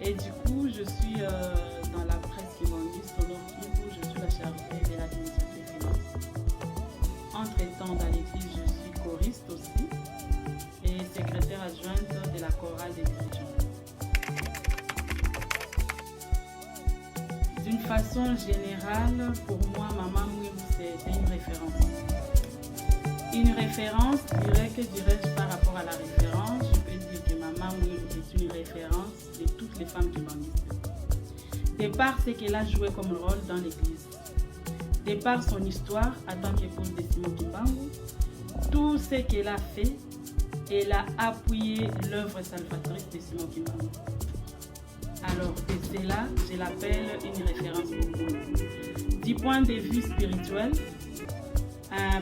Et du coup, je suis dans la presse kimbanguiste au Nord Kivu, où je suis la chargée de l'administration des finances. Entre-temps, dans l'église, je suis choriste aussi et secrétaire adjointe de la chorale des dirigeants. D'une façon générale, pour moi, Maman Mouilou, c'est une référence. Une référence, dirais-je, par rapport à la référence, je peux dire que Maman Mouilou est une référence de toutes les femmes kimbanguistes. De par ce qu'elle a joué comme rôle dans l'église, de par son histoire en tant qu'épouse de Simon Kimbangu, tout ce qu'elle a fait, elle a appuyé l'œuvre salvatrice de Simon Kimbangu. Alors, de cela, je l'appelle une référence pour moi. Du point de vue spirituel,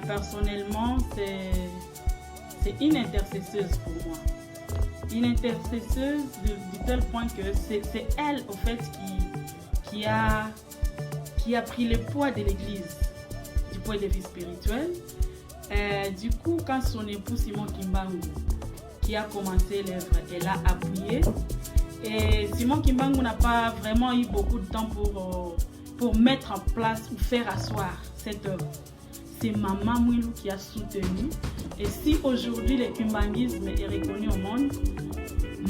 personnellement, c'est une intercesseuse pour moi. Une intercesseuse du tel point que c'est elle, au fait, qui a pris le poids de l'église du point de vue spirituel. Du coup, quand son époux Simon Kimbangu, qui a commencé l'œuvre, elle a appuyé. Et Simon Kimbangu n'a pas vraiment eu beaucoup de temps pour mettre en place ou faire asseoir cette œuvre. C'est Maman Mouilou qui a soutenu. Et si aujourd'hui le kimbanguisme est reconnu au monde,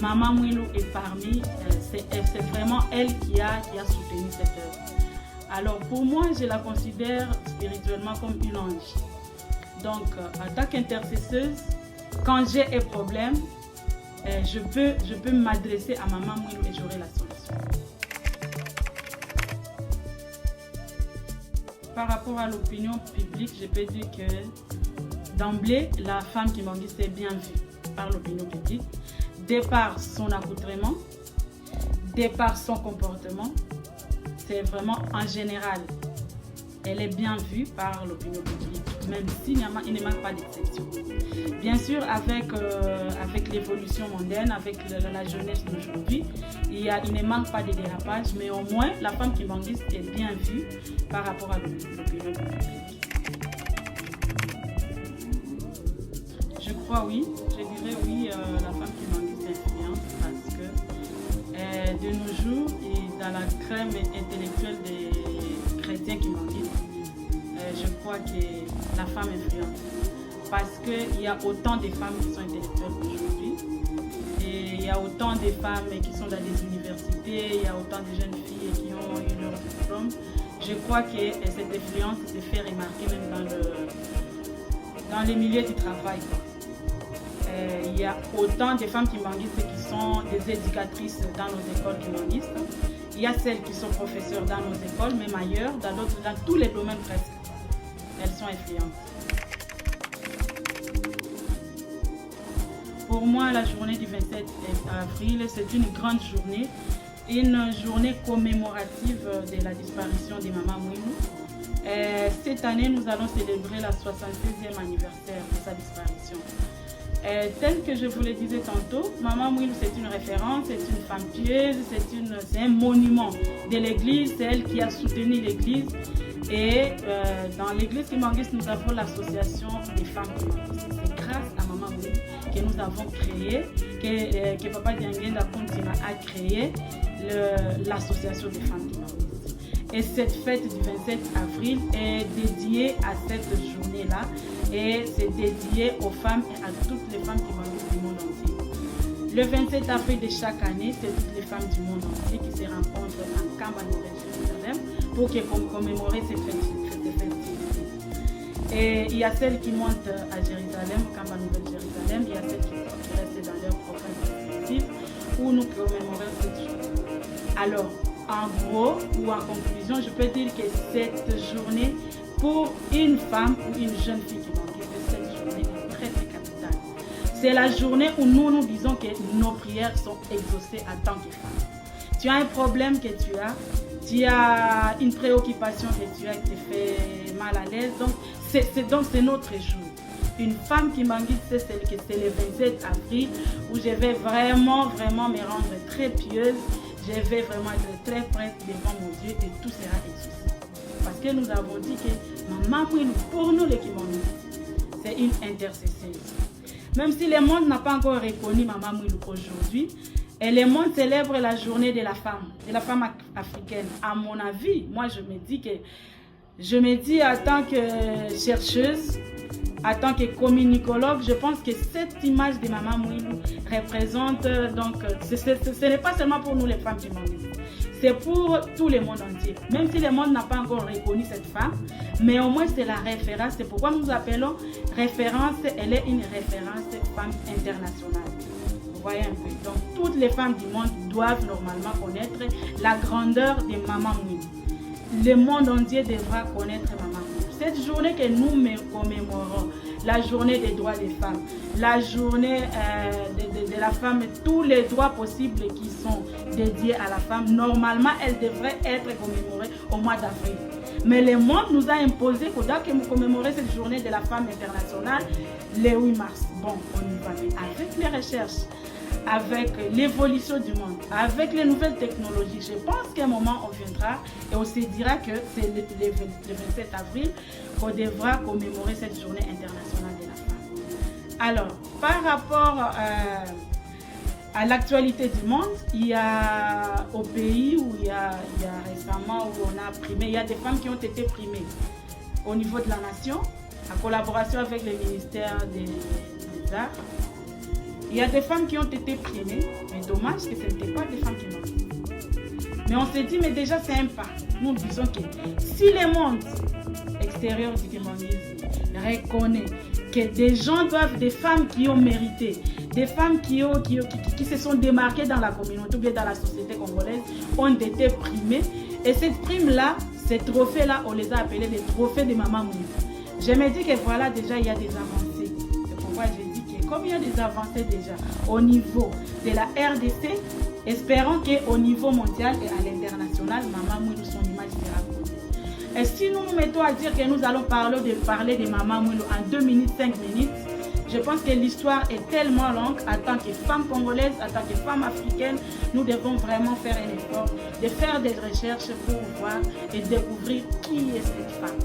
Maman Mouilou est parmi, c'est vraiment elle qui a soutenu cette œuvre. Alors pour moi, je la considère spirituellement comme une ange. Donc en tant qu'intercesseuse, quand j'ai un problème, je peux m'adresser à Maman Mouilou et j'aurai la solution. Par rapport à l'opinion publique, je peux dire que d'emblée, la femme kimbanguiste est bien vue par l'opinion publique, de par son accoutrement, de par son comportement. C'est vraiment en général, elle est bien vue par l'opinion publique, même s'il ne manque pas d'exception. Bien sûr, avec l'évolution mondaine, avec la jeunesse d'aujourd'hui, il ne manque pas de dérapage, mais au moins, la femme kimbanguiste est bien vue par rapport à l'opinion publique. Je crois oui, je dirais oui, la femme kimbanguiste est influente parce que de nos jours, et dans la crème intellectuelle des chrétiens kimbanguistes, je crois que la femme influente. Parce qu'il y a autant de femmes qui sont intellectuelles aujourd'hui, et il y a autant de femmes qui sont dans les universités, il y a autant de jeunes filles qui ont eu leur diplôme. Je crois que cette influence se fait remarquer même dans les milieux du travail. Il y a autant de femmes kimbanguistes qui sont des éducatrices dans nos écoles kimbanguistes. Il y a celles qui sont professeurs dans nos écoles, même ailleurs, dans tous les domaines presque. Elles sont influentes. Pour moi, la journée du 27 avril, c'est une grande journée commémorative de la disparition de Maman Mouilou. Cette année, nous allons célébrer la 76e anniversaire de sa disparition. Tel que je vous le disais tantôt, Maman Mouilou, c'est une référence, c'est une femme pieuse, c'est un monument de l'église, c'est elle qui a soutenu l'église. Et dans l'église kimbanguiste, nous avons l'association des femmes kimbanguistes. C'est grâce à Maman Mouilou que nous avons créé, que Papa Diangenda Kuntima a créé l'association des femmes kimbanguistes. Et cette fête du 27 avril est dédiée à cette journée-là et c'est dédié aux femmes et à toutes les femmes kimbanguistes du monde entier. Le 27 avril de chaque année, c'est toutes les femmes du monde entier qui se rencontrent en Kamba Nouvelle-Jérusalem pour commémorer cette fête. Et il y a celles qui montent à Jérusalem, Kamba Nouvelle-Jérusalem, il y a celles qui restent dans leur province respective où nous commémorons cette journée. Alors, en gros ou en conclusion, je peux dire que cette journée, pour une femme ou une jeune fille qui manque, cette journée est très très capitale. C'est la journée où nous disons que nos prières sont exaucées en tant que femmes. Tu as un problème que tu as une préoccupation que tu as qui te fait mal à l'aise, donc c'est notre jour. Une femme kimbanguiste, c'est celle que c'est le 27 avril où je vais vraiment me rendre très pieuse. Je vais vraiment être très prête devant mon Dieu et tout sera exaucé. Parce que nous avons dit que Maman Mouilou, pour nous les kimbanguistes, c'est une intercesseuse. Même si le monde n'a pas encore reconnu Maman Mouilou aujourd'hui, Et le monde célèbre la journée de la femme africaine. À mon avis, moi je me dis en tant que chercheuse, en tant que communicologue, je pense que cette image de Maman Mouilou représente, donc, ce n'est pas seulement pour nous les femmes kimanguistes, c'est pour tout le monde entier. Même si le monde n'a pas encore reconnu cette femme, mais au moins c'est la référence. C'est pourquoi nous appelons référence, elle est une référence femme internationale. Vous voyez un peu. Donc toutes les femmes du monde doivent normalement connaître la grandeur de Maman Mouilou. Le monde entier devra connaître Maman Mouilou. Cette journée que nous commémorons, la journée des droits des femmes, la journée de la femme, tous les droits possibles qui sont dédiés à la femme, normalement, elle devrait être commémorée au mois d'avril. Mais le monde nous a imposé qu'on doit commémorer cette journée de la femme internationale le 8 mars. Bon, on y va. Mais avec les recherches, avec l'évolution du monde, avec les nouvelles technologies, je pense qu'à un moment on viendra et on se dira que c'est le 27 avril qu'on devra commémorer cette journée internationale de la femme. Alors, par rapport à l'actualité du monde, il y a au pays où il y a récemment où on a primé, il y a des femmes qui ont été primées au niveau de la nation, en collaboration avec le ministère des Arts. Il y a des femmes qui ont été primées, mais dommage que ce n'étaient pas des femmes qui m'ont. Mais on s'est dit, mais déjà c'est un pas. Nous disons que si le monde extérieur du kimanguisme reconnaît que des gens doivent, des femmes qui ont mérité, des femmes qui se sont démarquées dans la communauté ou bien dans la société congolaise, ont été primées. Et cette prime-là, ces trophées-là, on les a appelés les trophées de Maman Mouilou. Je me dis que voilà, déjà il y a des avancées. C'est pourquoi j'ai dit que comme il y a des avancées déjà au niveau de la RDC, espérons qu'au niveau mondial et à l'international, Maman Mouilou, son image sera connue. Et si nous nous mettons à dire que nous allons parler de Maman Mouilou en 2 minutes, 5 minutes, je pense que l'histoire est tellement longue. En tant que femme congolaise, en tant que femme africaine, nous devons vraiment faire un effort de faire des recherches pour voir et découvrir qui est cette femme.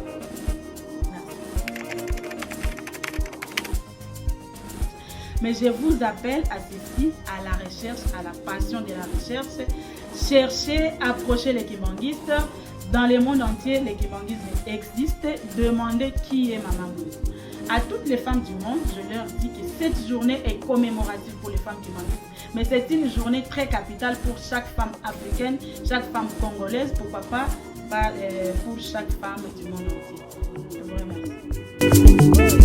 Mais je vous appelle à ceci, à la recherche, à la passion de la recherche. Cherchez, approchez les kimanguistes. Dans le monde entier, le kimanguisme existe. Demandez qui est Maman Mouilou. À toutes les femmes du monde, je leur dis que cette journée est commémorative pour les femmes kimanguistes. Mais c'est une journée très capitale pour chaque femme africaine, chaque femme congolaise, pourquoi pas pour chaque femme du monde entier. Je vous remercie.